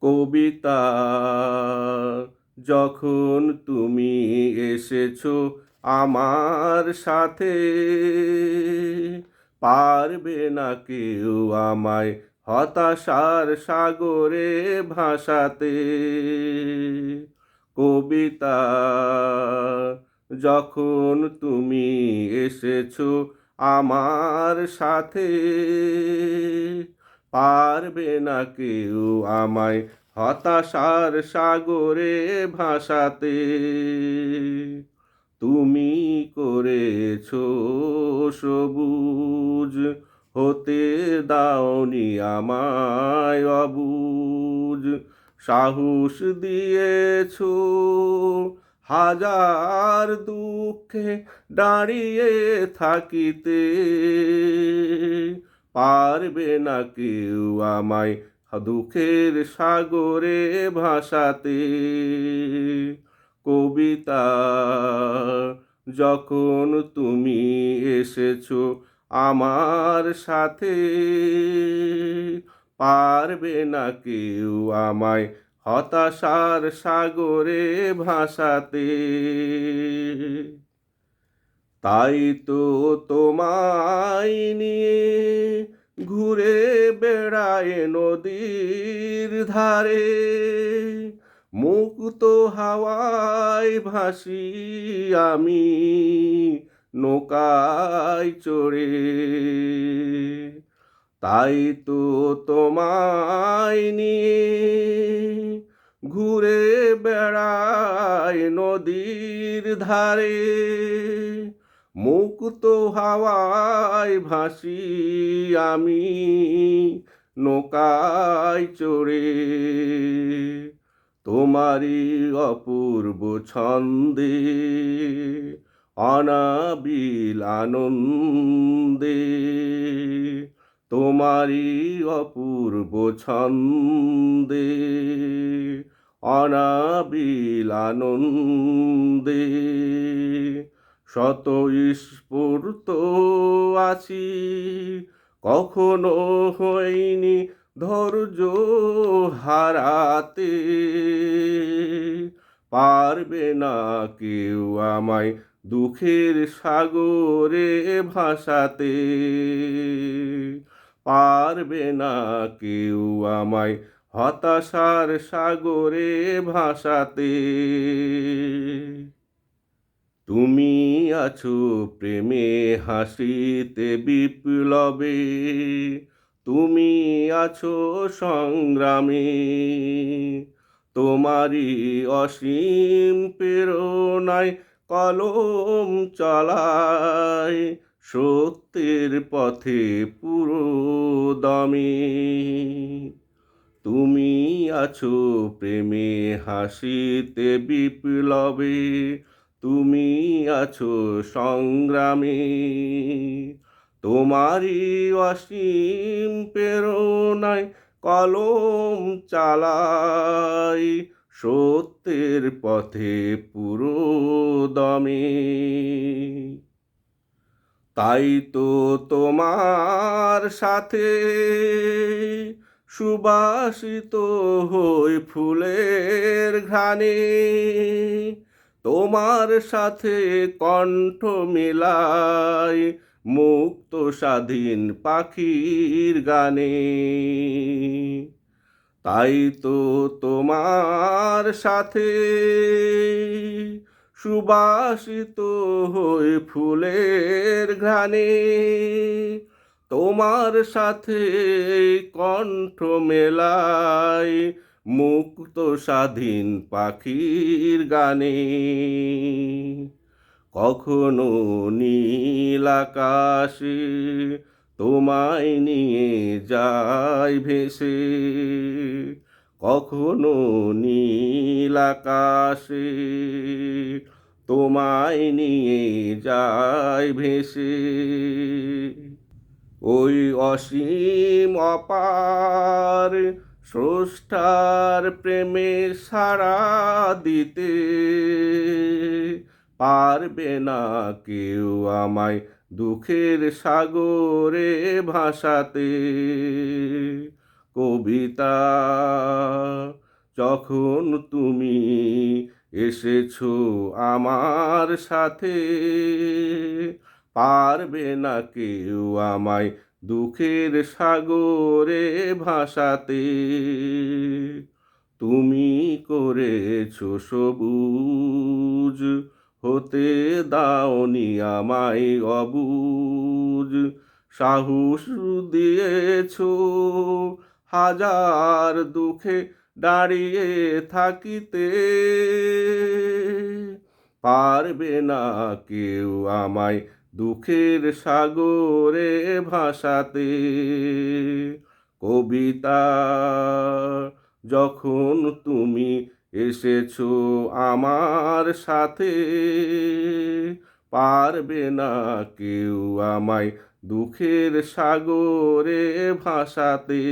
কবিতা, যখন তুমি এসেছো আমার সাথে, পারবে না কেউ আমায় হতাশার সাগরে ভাসাতে। কবিতা, যখন তুমি এসেছো আমার সাথে, পারবে না কেউ আমায় হতাশার সাগরে ভাসাতে। তুমি করেছো সবুজ, হতে দাওনি আমায় অবুঝ। সাহস দিয়েছো হাজার দুঃখে দাঁড়িয়ে থাকিতে, পারবে না কেউ আমায় দুঃখের সাগরে ভাসাতে। কবিতা, যখন তুমি এসেছো আমার সাথে, পারবে না কেউ আমায় হতাশার সাগরে ভাসাতে। তাই তো তোমায় নিয়ে ঘুরে বেড়ায় নদীর ধারে, মুক্ত হাওয়ায় ভাসি আমি নৌকায় চড়ে। তাই তো তোমায় নিয়ে ঘুরে বেড়ায় নদীর ধারে, মুক্ত হাওয়ায় ভাসি আমি নৌকায় চড়ে। তোমারই অপূর্ব ছন্দে অনাবিল আনন্দে, তোমারই অপূর্ব ছন্দে অনাবিল আনন্দে, স্বতঃস্ফূর্ত আছি, কখনো হইনি ধৈর্য হারাতে। পারবে না কেউ আমায় দুঃখের সাগরে ভাসাতে, পারবে না কেউ আমায় হতাশার সাগরে ভাসাতে। তুমি আছো প্রেমে হাসিতে বিপ্লবে, তুমি আছো সংগ্রামে, তোমারই অসীম প্রেরণায় কলম চলায় সত্যের পথে পুরো দমে। তুমি আছো প্রেমে হাসিতে বিপ্লবে, তুমি আছো সংগ্রামে, তোমারই অসীম প্রেরণায় কলম চালাই সত্যের পথে পুরো দমে। তাই তো তোমার সাথে সুবাসিত হই ফুলের ঘ্রাণে, তোমার সাথে কণ্ঠ মিলাই মুক্ত স্বাধীন পাখির গানে। তাই তো তোমার সাথে সুবাসিত হই ফুলের ঘ্রাণে, তোমার সাথে কণ্ঠ মেলাই মুক্ত স্বাধীন পাখির গানে। কখনো নীল আকাশে তোমায় নিয়ে যাই ভেসে, কখনো নীল আকাশে তোমায় নিয়ে যাই ভেসে। ওই অসীম অপার স্রষ্টার প্রেমে সাড়া দিতে, পারবে না কেউ আমায় দুঃখের সাগরে ভাসাতে। কবিতা, যখন তুমি এসেছো আমার সাথে, পারবে না কেউ আমায় দুঃখের সাগরে ভাসাতে। তুমি করেছো সবুজ, হতে দাওনি আমায় অবুঝ। সাহস দিয়েছো হাজার দুঃখে দাঁড়িয়ে থাকিতে, পারবে না কেউ আমায় দুঃখের সাগরে ভাসাতে। কবিতা, যখন তুমি এসেছো আমার সাথে, পারবে না কেউ আমায় দুঃখের সাগরে ভাসাতে।